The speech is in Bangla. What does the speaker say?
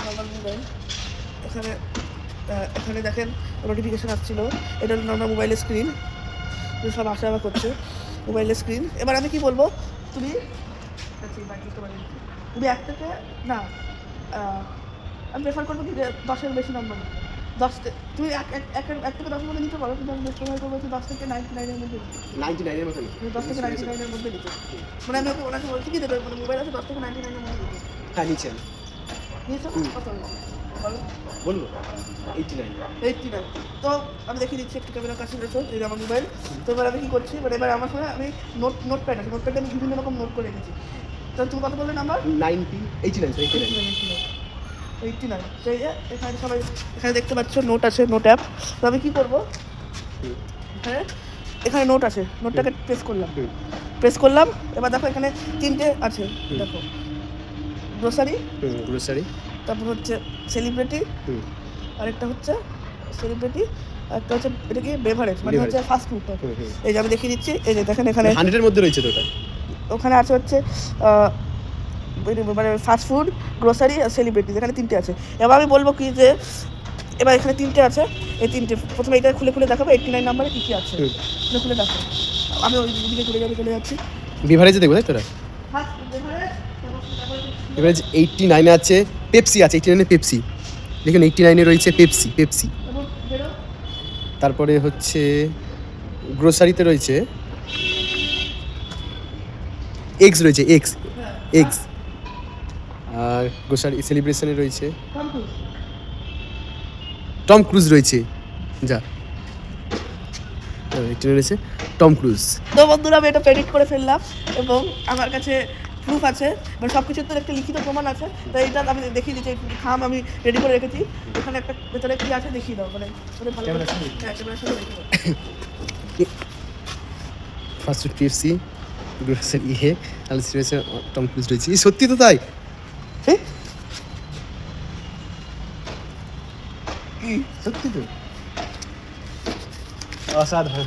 Normal mobile. এখানে এখানে দেখেন নোটিফিকেশান আসছিলো, এটা নর্মাল মোবাইলের স্ক্রিন, সব আসা যাওয়া করছে মোবাইলের স্ক্রিন। এবার আমি কি বলবো, তুমি তুমি এক থেকে না, আমি প্রেফার করবো কি যে 10-এর বেশি নাম্বার নিতে। 10 তুমি এক থেকে 10 মধ্যে নিতে পারো, কিন্তু আমি প্রেফার করবো যে 10 থেকে 99 এর মধ্যে 99 এর মধ্যে 10 থেকে 99 এর মধ্যে নিতে। মানে আমি ওনাকে বলছি কি যে মানে মোবাইল আছে 10 থেকে 99 এর মধ্যে নিতে। হ্যাঁ নিচ্ছেন নিয়েছো কত বলো? বলবো 89। 89। তো আমি দেখিয়ে দিচ্ছি একটু ক্যামেরার কাছে রয়েছে, এই যে আমার মোবাইল। তো এবার আমি কী করছি, মানে এবার আমার সঙ্গে আমি নোটপ্যাড আছে, নোটপ্যাডে আমি বিভিন্ন রকম নোট করে রেখেছি। তো তুমি কত বললে নাম্বার? 89। তো এই যে এখানে সবাই এখানে দেখতে পাচ্ছ নোট আছে, নোট অ্যাপ। তো আমি কী করবো, এখানে নোট আছে, নোটটাকে প্রেস করলাম। এবার দেখো এখানে 3টে আছে, দেখো গ্রোসারি, তারপর হচ্ছে সেলিব্রিটি, আরেকটা হচ্ছে সেলিব্রিটি, একটা হচ্ছে এটা কি বেভারেজ, মানে হচ্ছে ফাস্ট ফুড। এই যে আমি দেখিয়ে দিচ্ছি, এই যে দেখেন এখানে 100 এর মধ্যে রয়েছে তো ওটা। ওখানে আছে হচ্ছে মানে ফাস্ট ফুড, গ্রোসারি আর সেলিব্রিটি, এখানে 3টে আছে। এবার আমি বলবো কি যে এবার এখানে 3টে আছে, এই 3টে প্রথমে এটা খুলে দেখাবো 89 নাম্বারে কী কী আছে, খুলে দেখো। আমি ওই দিকে চলে যাচ্ছি। বিভারেজে দেখবো তাই তোরা। বিভারেজ 89 আছে, পেপসি আছে 89 এ, পেপসি দেখুন 89 এ রয়েছে পেপসি। তারপরে হচ্ছে গ্রোসারিতে রয়েছে এগস রয়েছে, এগস। আর গ্রোসারি সেলিব্রেশনে রয়েছে টম ক্রুজ রয়েছে, যা এটা রয়েছে টম ক্রুজ। তো বন্ধুরা আমি এটা প্রেডিক্ট করে ফেললাম এবং আমার কাছে প্রুফ আছে, মানে সব কিছুর তো একটা লিখিত প্রমাণ আছে। তো এইটা আমি দেখিয়ে দিচ্ছি, খাম আমি রেডি করে রেখেছি। এখানে একটা ভেতরে কী আছে দেখিয়ে দাও, মানে ভালো ক্যামেরার সামনে দেখে দাও। ফার্স্ট ফুড পেপসি, গ্রোসারি আর রয়েছে টম ক্রুজ রয়েছে। সত্যি তো তাই, কি সত্যি তো, অসাধারণ।